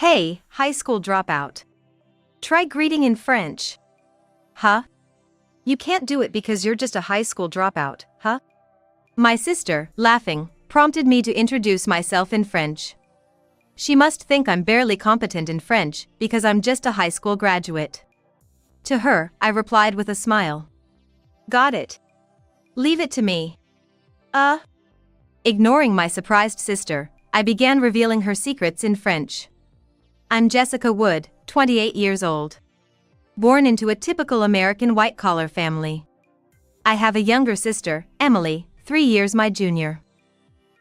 Hey, high school dropout. Try greeting in French. Huh? You can't do it because you're just a high school dropout, huh? My sister, laughing, prompted me to introduce myself in French. She must think I'm barely competent in French because I'm just a high school graduate. To her, I replied with a smile. Got it. Leave it to me. Ignoring my surprised sister, I began revealing her secrets in French. I'm Jessica Wood, 28 years old. Born into a typical American white-collar family. I have a younger sister, Emily, 3 years my junior.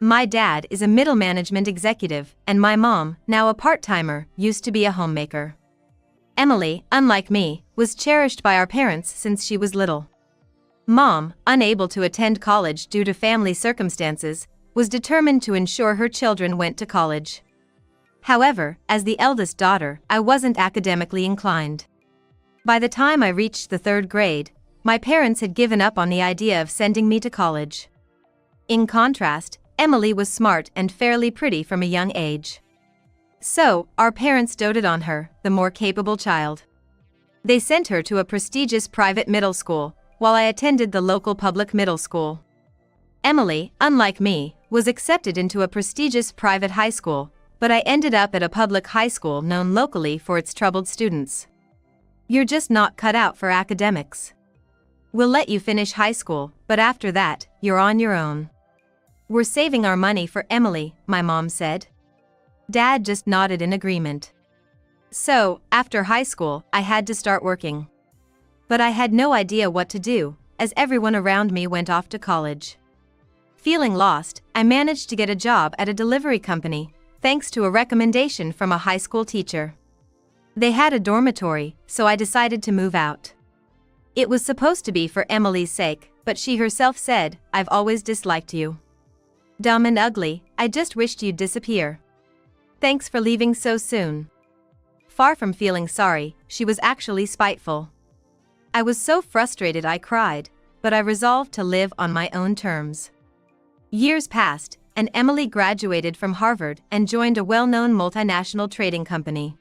My dad is a middle management executive, and my mom, now a part-timer, used to be a homemaker. Emily, unlike me, was cherished by our parents since she was little. Mom, unable to attend college due to family circumstances, was determined to ensure her children went to college. However, as the eldest daughter, I wasn't academically inclined. By the time I reached the 3rd grade, my parents had given up on the idea of sending me to college. In contrast, Emily was smart and fairly pretty from a young age. So, our parents doted on her, the more capable child. They sent her to a prestigious private middle school, while I attended the local public middle school. Emily, unlike me, was accepted into a prestigious private high school, but I ended up at a public high school known locally for its troubled students. You're just not cut out for academics. We'll let you finish high school, but after that, you're on your own. We're saving our money for Emily, my mom said. Dad just nodded in agreement. So, after high school, I had to start working. But I had no idea what to do, as everyone around me went off to college. Feeling lost, I managed to get a job at a delivery company, thanks to a recommendation from a high school teacher. They had a dormitory, so I decided to move out. It was supposed to be for Emily's sake, but she herself said, "I've always disliked you. Dumb and ugly, I just wished you'd disappear. Thanks for leaving so soon." Far from feeling sorry, she was actually spiteful. I was so frustrated I cried, but I resolved to live on my own terms. Years passed, and Emily graduated from Harvard and joined a well-known multinational trading company.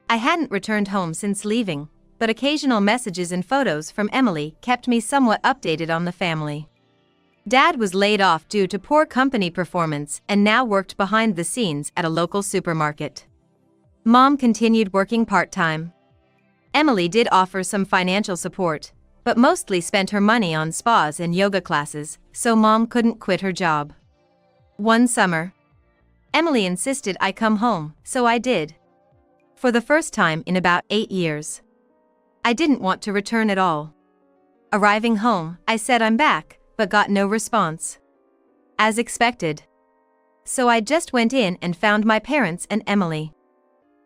I hadn't returned home since leaving, but occasional messages and photos from Emily kept me somewhat updated on the family. Dad was laid off due to poor company performance and now worked behind the scenes at a local supermarket. Mom continued working part-time. Emily did offer some financial support, but mostly spent her money on spas and yoga classes, so Mom couldn't quit her job. One summer, Emily insisted I come home, so I did. For the first time in about 8 years. I didn't want to return at all. Arriving home, I said I'm back, but got no response. As expected. So I just went in and found my parents and Emily.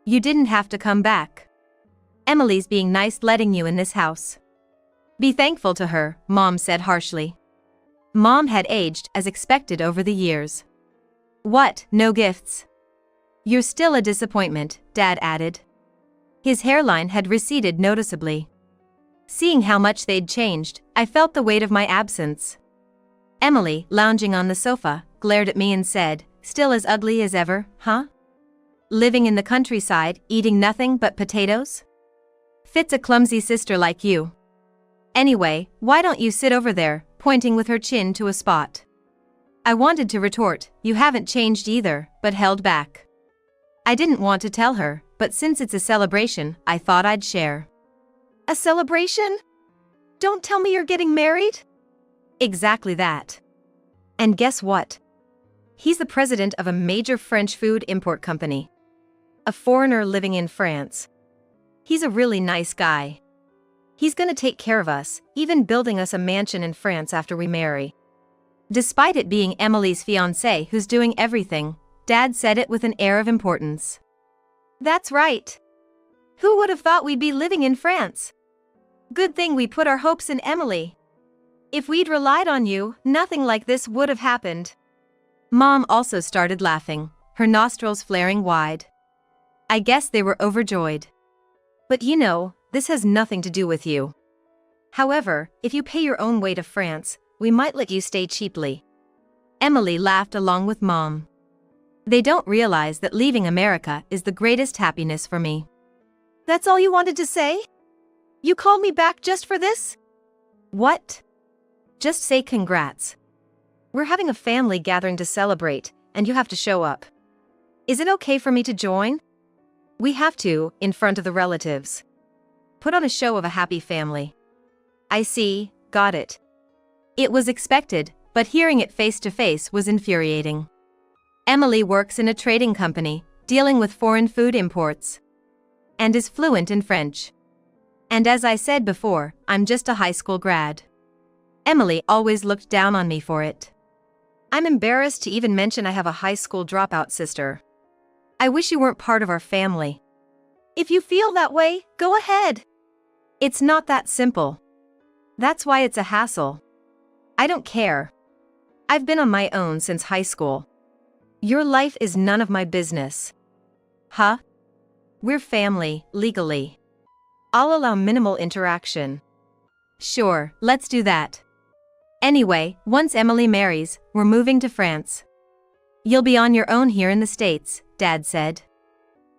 "You didn't have to come back. Emily's being nice letting you in this house. Be thankful to her," Mom said harshly. Mom had aged as expected over the years. "What, no gifts? You're still a disappointment," Dad added. His hairline had receded noticeably. Seeing how much they'd changed, I felt the weight of my absence. Emily, lounging on the sofa, glared at me and said, "Still as ugly as ever, huh? Living in the countryside, eating nothing but potatoes? Fits a clumsy sister like you. Anyway, why don't you sit over there," pointing with her chin to a spot. I wanted to retort, "You haven't changed either," but held back. I didn't want to tell her, but since it's a celebration, I thought I'd share. "A celebration? Don't tell me you're getting married?" Exactly that. And guess what? He's the president of a major French food import company. A foreigner living in France. He's a really nice guy. He's gonna take care of us, even building us a mansion in France after we marry. Despite it being Emily's fiancé who's doing everything, Dad said it with an air of importance. "That's right. Who would have thought we'd be living in France? Good thing we put our hopes in Emily. If we'd relied on you, nothing like this would have happened." Mom also started laughing, her nostrils flaring wide. I guess they were overjoyed. "But you know, this has nothing to do with you. However, if you pay your own way to France, we might let you stay cheaply." Emily laughed along with Mom. They don't realize that leaving America is the greatest happiness for me. That's all you wanted to say? You called me back just for this? What? Just say congrats. We're having a family gathering to celebrate, and you have to show up. Is it okay for me to join? We have to, in front of the relatives. Put on a show of a happy family. I see, got it. It was expected, but hearing it face to face was infuriating. Emily works in a trading company, dealing with foreign food imports, and is fluent in French. And as I said before, I'm just a high school grad. Emily always looked down on me for it. I'm embarrassed to even mention I have a high school dropout sister. I wish you weren't part of our family. If you feel that way, go ahead. It's not that simple. That's why it's a hassle. I don't care. I've been on my own since high school. Your life is none of my business. Huh? We're family, legally. I'll allow minimal interaction. Sure, let's do that. Anyway, once Emily marries, we're moving to France. You'll be on your own here in the States, Dad said.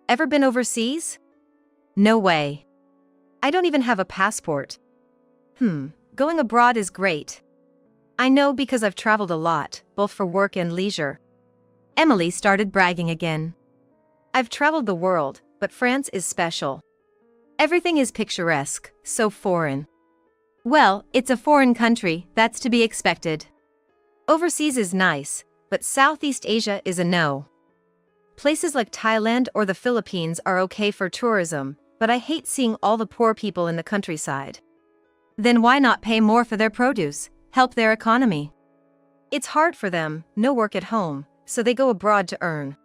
Ever been overseas? No way. I don't even have a passport. Going abroad is great. I know because I've traveled a lot, both for work and leisure. Emily started bragging again. I've traveled the world, but France is special. Everything is picturesque, so foreign. Well, it's a foreign country, that's to be expected. Overseas is nice, but Southeast Asia is a no. Places like Thailand or the Philippines are okay for tourism, but I hate seeing all the poor people in the countryside. Then why not pay more for their produce, help their economy? It's hard for them, no work at home, so they go abroad to earn.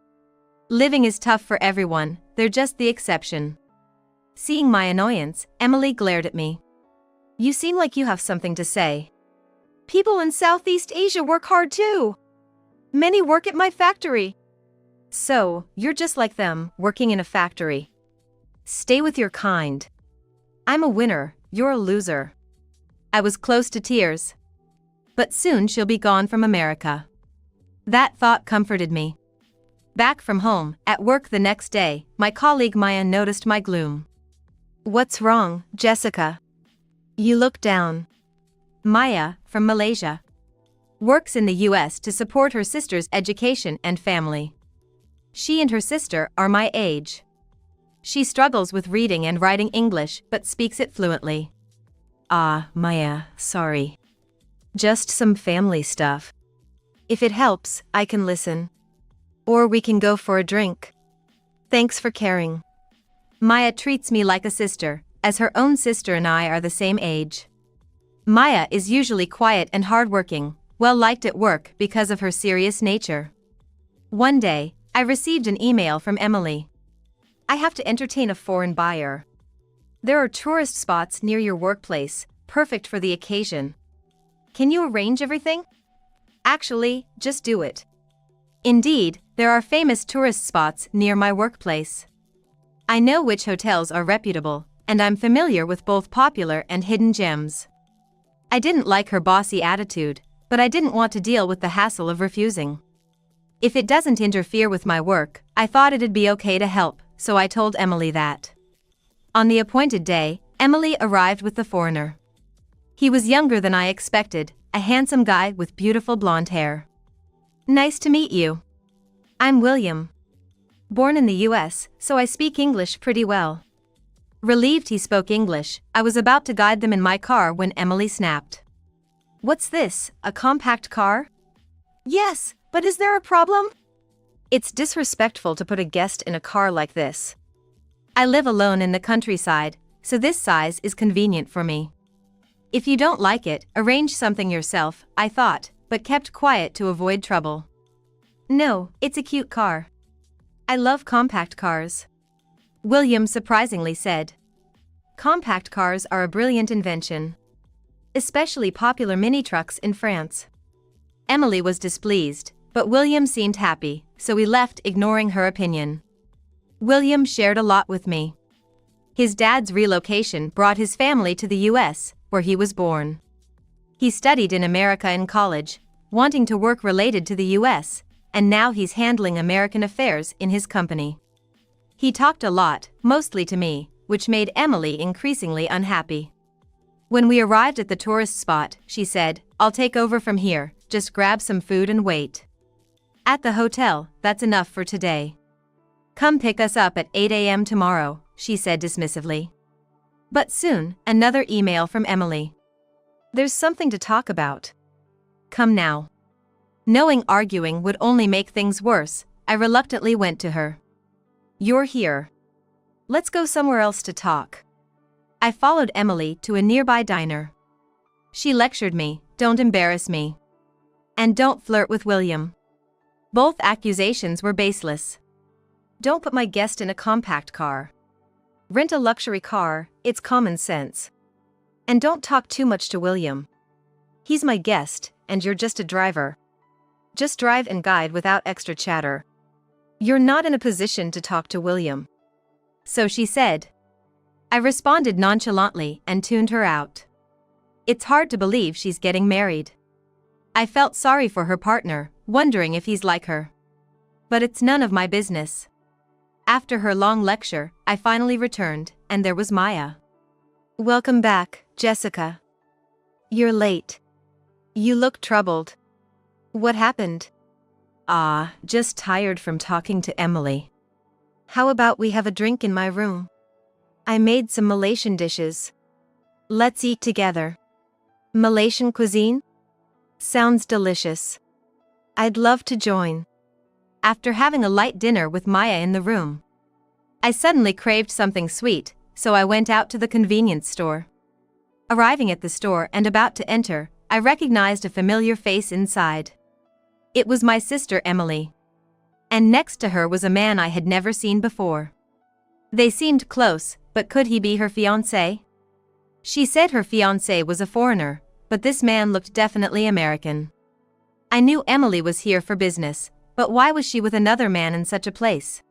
Living is tough for everyone, they're just the exception. Seeing my annoyance, Emily glared at me. You seem like you have something to say. People in Southeast Asia work hard too. Many work at my factory. So, you're just like them, working in a factory. Stay with your kind. I'm a winner, you're a loser. I was close to tears. But soon she'll be gone from America. That thought comforted me. Back from home, at work the next day, my colleague Maya noticed my gloom. What's wrong, Jessica? You look down. Maya, from Malaysia, works in the US to support her sister's education and family. She and her sister are my age. She struggles with reading and writing English but speaks it fluently. Ah, Maya, sorry. Just some family stuff. If it helps, I can listen. Or we can go for a drink. Thanks for caring. Maya treats me like a sister, as her own sister and I are the same age. Maya is usually quiet and hardworking, well liked at work because of her serious nature. One day, I received an email from Emily. I have to entertain a foreign buyer. There are tourist spots near your workplace, perfect for the occasion. Can you arrange everything? Actually, just do it. Indeed, there are famous tourist spots near my workplace. I know which hotels are reputable, and I'm familiar with both popular and hidden gems. I didn't like her bossy attitude, but I didn't want to deal with the hassle of refusing. If it doesn't interfere with my work, I thought it'd be okay to help, so I told Emily that. On the appointed day, Emily arrived with the foreigner. He was younger than I expected, a handsome guy with beautiful blonde hair. Nice to meet you. I'm William. Born in the US, so I speak English pretty well. Relieved he spoke English, I was about to guide them in my car when Emily snapped. What's this, a compact car? Yes, but is there a problem? It's disrespectful to put a guest in a car like this. I live alone in the countryside, so this size is convenient for me. If you don't like it, arrange something yourself, I thought, but kept quiet to avoid trouble. No, it's a cute car. I love compact cars. William surprisingly said. Compact cars are a brilliant invention. Especially popular mini-trucks in France. Emily was displeased, but William seemed happy, so we left ignoring her opinion. William shared a lot with me. His dad's relocation brought his family to the US, where he was born. He studied in America in college, wanting to work related to the US, and now he's handling American affairs in his company. He talked a lot, mostly to me, which made Emily increasingly unhappy. When we arrived at the tourist spot, she said, "I'll take over from here, just grab some food and wait. At the hotel, that's enough for today. Come pick us up at 8 a.m. tomorrow," she said dismissively. But soon, another email from Emily. "There's something to talk about. Come now." Knowing arguing would only make things worse, I reluctantly went to her. "You're here. Let's go somewhere else to talk." I followed Emily to a nearby diner. She lectured me, "Don't embarrass me. And don't flirt with William." Both accusations were baseless. "Don't put my guest in a compact car. Rent a luxury car, it's common sense. And don't talk too much to William. He's my guest, and you're just a driver. Just drive and guide without extra chatter. You're not in a position to talk to William." So she said. I responded nonchalantly and tuned her out. It's hard to believe she's getting married. I felt sorry for her partner, wondering if he's like her. But it's none of my business. After her long lecture, I finally returned, and there was Maya. "Welcome back, Jessica. You're late. You look troubled. What happened?" Just tired from talking to Emily. "How about we have a drink in my room? I made some Malaysian dishes. Let's eat together." "Malaysian cuisine? Sounds delicious. I'd love to join." After having a light dinner with Maya in the room, I suddenly craved something sweet, so I went out to the convenience store. Arriving at the store and about to enter, I recognized a familiar face inside. It was my sister Emily. And next to her was a man I had never seen before. They seemed close, but could he be her fiancé? She said her fiancé was a foreigner, but this man looked definitely American. I knew Emily was here for business, but why was she with another man in such a place?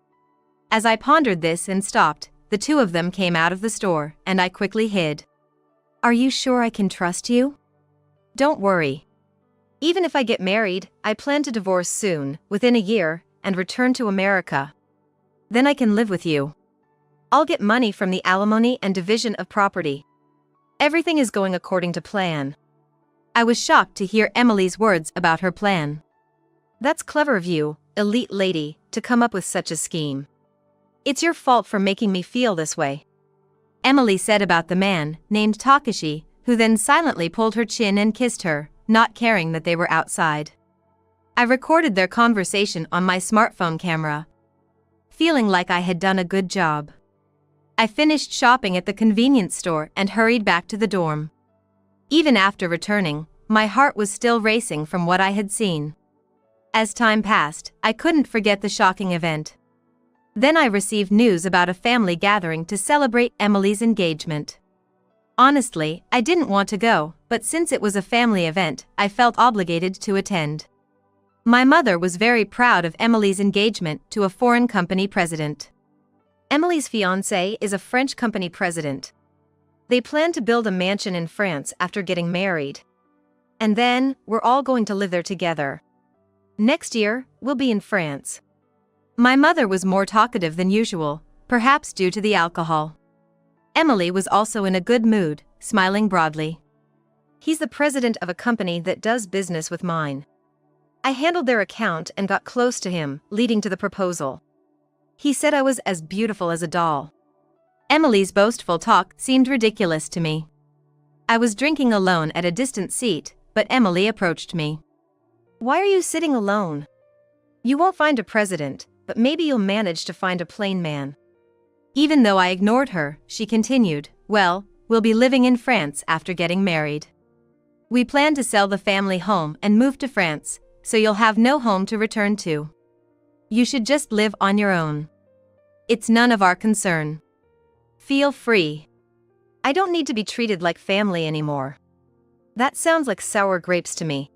As I pondered this and stopped, the two of them came out of the store, and I quickly hid. "Are you sure I can trust you?" "Don't worry. Even if I get married, I plan to divorce soon, within a year, and return to America. Then I can live with you. I'll get money from the alimony and division of property. Everything is going according to plan." I was shocked to hear Emily's words about her plan. "That's clever of you, elite lady, to come up with such a scheme. It's your fault for making me feel this way," Emily said about the man, named Takashi, who then silently pulled her chin and kissed her, not caring that they were outside. I recorded their conversation on my smartphone camera, feeling like I had done a good job. I finished shopping at the convenience store and hurried back to the dorm. Even after returning, my heart was still racing from what I had seen. As time passed, I couldn't forget the shocking event. Then I received news about a family gathering to celebrate Emily's engagement. Honestly, I didn't want to go, but since it was a family event, I felt obligated to attend. My mother was very proud of Emily's engagement to a foreign company president. Emily's fiancé is a French company president. They plan to build a mansion in France after getting married. And then, we're all going to live there together. Next year, we'll be in France. My mother was more talkative than usual, perhaps due to the alcohol. Emily was also in a good mood, smiling broadly. "He's the president of a company that does business with mine. I handled their account and got close to him, leading to the proposal. He said I was as beautiful as a doll." Emily's boastful talk seemed ridiculous to me. I was drinking alone at a distant seat, but Emily approached me. "Why are you sitting alone? You won't find a president, but maybe you'll manage to find a plain man." Even though I ignored her, she continued, "Well, we'll be living in France after getting married. We plan to sell the family home and move to France, so you'll have no home to return to. You should just live on your own. It's none of our concern. Feel free. I don't need to be treated like family anymore." That sounds like sour grapes to me.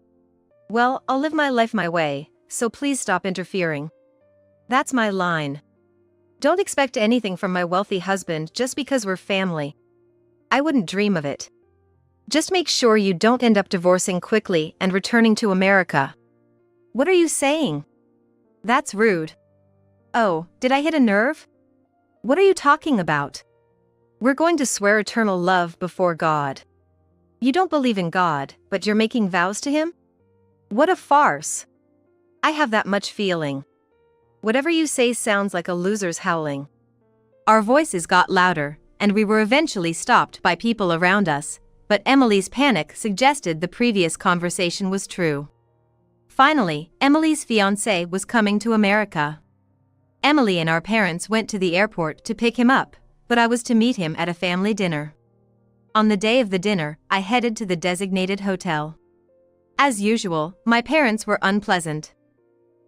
"Well, I'll live my life my way, so please stop interfering. That's my line. Don't expect anything from my wealthy husband just because we're family. I wouldn't dream of it. Just make sure you don't end up divorcing quickly and returning to America." "What are you saying? That's rude. Oh, did I hit a nerve? What are you talking about? We're going to swear eternal love before God. You don't believe in God, but you're making vows to him? What a farce. I have that much feeling. Whatever you say sounds like a loser's howling. Our voices got louder, and we were eventually stopped by people around us, but Emily's panic suggested the previous conversation was true. Finally, Emily's fiancé was coming to America. Emily and our parents went to the airport to pick him up, but I was to meet him at a family dinner. On the day of the dinner, I headed to the designated hotel. As usual, my parents were unpleasant.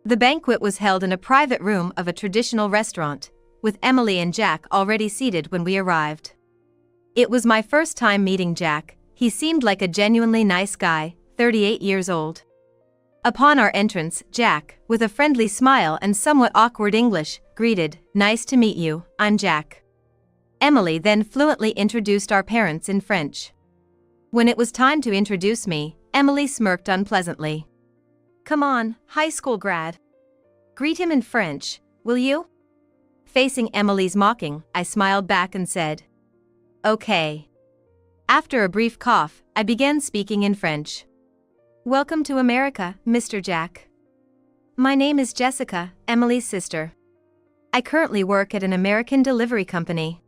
The banquet was held in a private room of a traditional restaurant, with Emily and Jack already seated when we arrived. It was my first time meeting Jack. He seemed like a genuinely nice guy, 38 years old. Upon our entrance, Jack, with a friendly smile and somewhat awkward English, greeted, "Nice to meet you, I'm Jack." Emily then fluently introduced our parents in French. When it was time to introduce me, Emily smirked unpleasantly. "Come on, high school grad. Greet him in French, will you?" Facing Emily's mocking, I smiled back and said, "Okay." After a brief cough, I began speaking in French. "Welcome to America, Mr. Jack. My name is Jessica, Emily's sister. I currently work at an American delivery company.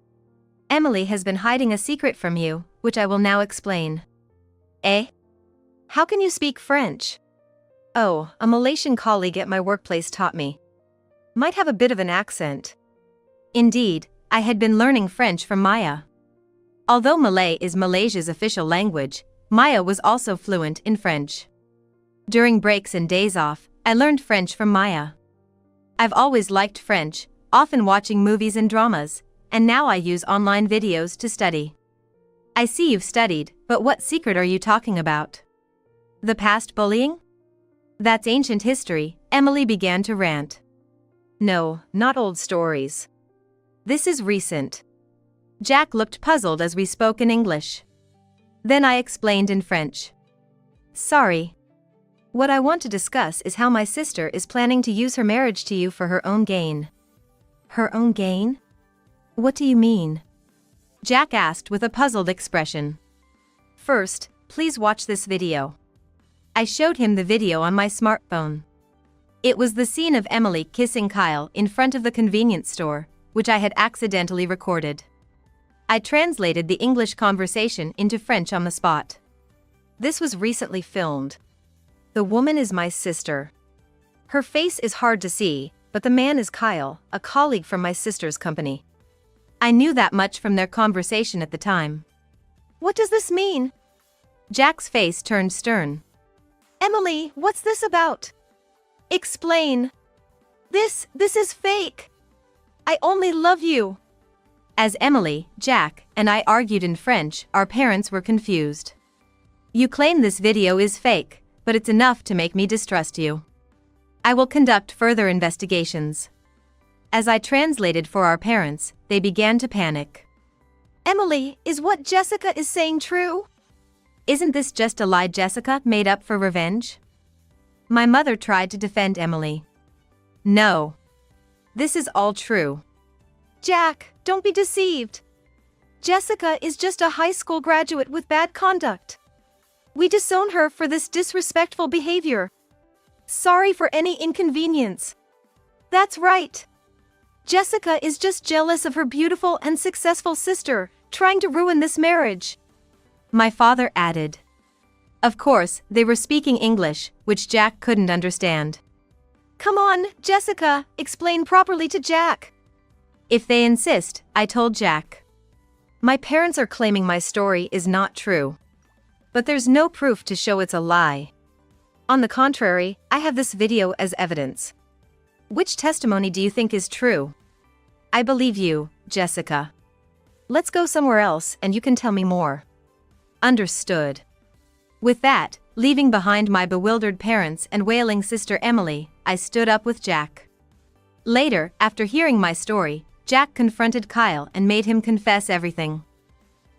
Emily has been hiding a secret from you, which I will now explain." "Eh? How can you speak French?" "Oh, a Malaysian colleague at my workplace taught me. Might have a bit of an accent." Indeed, I had been learning French from Maya. Although Malay is Malaysia's official language, Maya was also fluent in French. During breaks and days off, I learned French from Maya. I've always liked French, often watching movies and dramas, and now I use online videos to study. "I see you've studied, but what secret are you talking about? The past bullying? That's ancient history," Emily began to rant. "No, not old stories. This is recent." Jack looked puzzled as we spoke in English. Then I explained in French. "Sorry. What I want to discuss is how my sister is planning to use her marriage to you for her own gain." "Her own gain? What do you mean?" Jack asked with a puzzled expression. "First, please watch this video." I showed him the video on my smartphone. It was the scene of Emily kissing Kyle in front of the convenience store, which I had accidentally recorded. I translated the English conversation into French on the spot. "This was recently filmed. The woman is my sister. Her face is hard to see, but the man is Kyle, a colleague from my sister's company." I knew that much from their conversation at the time. "What does this mean?" Jack's face turned stern. "Emily, what's this about? Explain. This is fake. I only love you." As Emily, Jack, and I argued in French, our parents were confused. "You claim this video is fake, but it's enough to make me distrust you. I will conduct further investigations." As I translated for our parents, they began to panic. "Emily, is what Jessica is saying true? Isn't this just a lie Jessica made up for revenge?" My mother tried to defend Emily. "No. This is all true." "Jack, don't be deceived. Jessica is just a high school graduate with bad conduct. We disown her for this disrespectful behavior. Sorry for any inconvenience." "That's right. Jessica is just jealous of her beautiful and successful sister, trying to ruin this marriage," my father added. Of course, they were speaking English, which Jack couldn't understand. "Come on, Jessica, explain properly to Jack." "If they insist," I told Jack. "My parents are claiming my story is not true. But there's no proof to show it's a lie. On the contrary, I have this video as evidence. Which testimony do you think is true?" "I believe you, Jessica. Let's go somewhere else and you can tell me more." "Understood." With that, leaving behind my bewildered parents and wailing sister Emily, I stood up with Jack. Later, after hearing my story, Jack confronted Kyle and made him confess everything.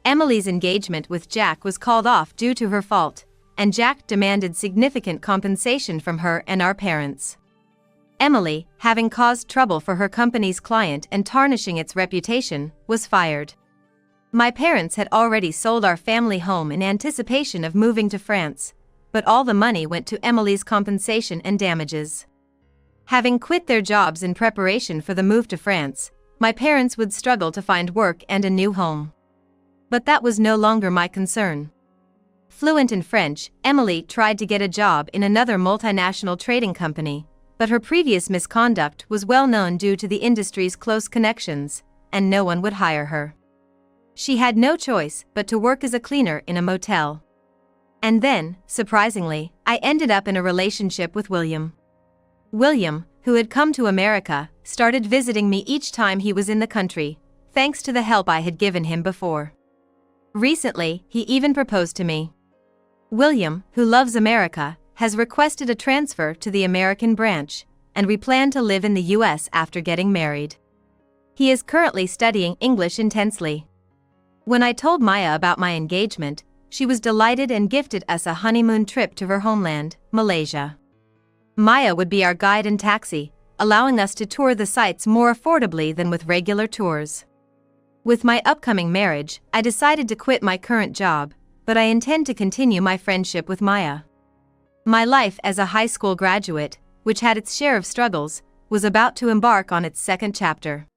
Emily's engagement with Jack was called off due to her fault, and Jack demanded significant compensation from her and our parents. Emily, having caused trouble for her company's client and tarnishing its reputation, was fired. My parents had already sold our family home in anticipation of moving to France, but all the money went to Emily's compensation and damages. Having quit their jobs in preparation for the move to France, my parents would struggle to find work and a new home. But that was no longer my concern. Fluent in French, Emily tried to get a job in another multinational trading company, but her previous misconduct was well known due to the industry's close connections, and no one would hire her. She had no choice but to work as a cleaner in a motel. And then, surprisingly, I ended up in a relationship with William. William, who had come to America, started visiting me each time he was in the country, thanks to the help I had given him before. Recently, he even proposed to me. William, who loves America, has requested a transfer to the American branch, and we plan to live in the US after getting married. He is currently studying English intensely. When I told Maya about my engagement, she was delighted and gifted us a honeymoon trip to her homeland, Malaysia. Maya would be our guide and taxi, allowing us to tour the sites more affordably than with regular tours. With my upcoming marriage, I decided to quit my current job, but I intend to continue my friendship with Maya. My life as a high school graduate, which had its share of struggles, was about to embark on its second chapter.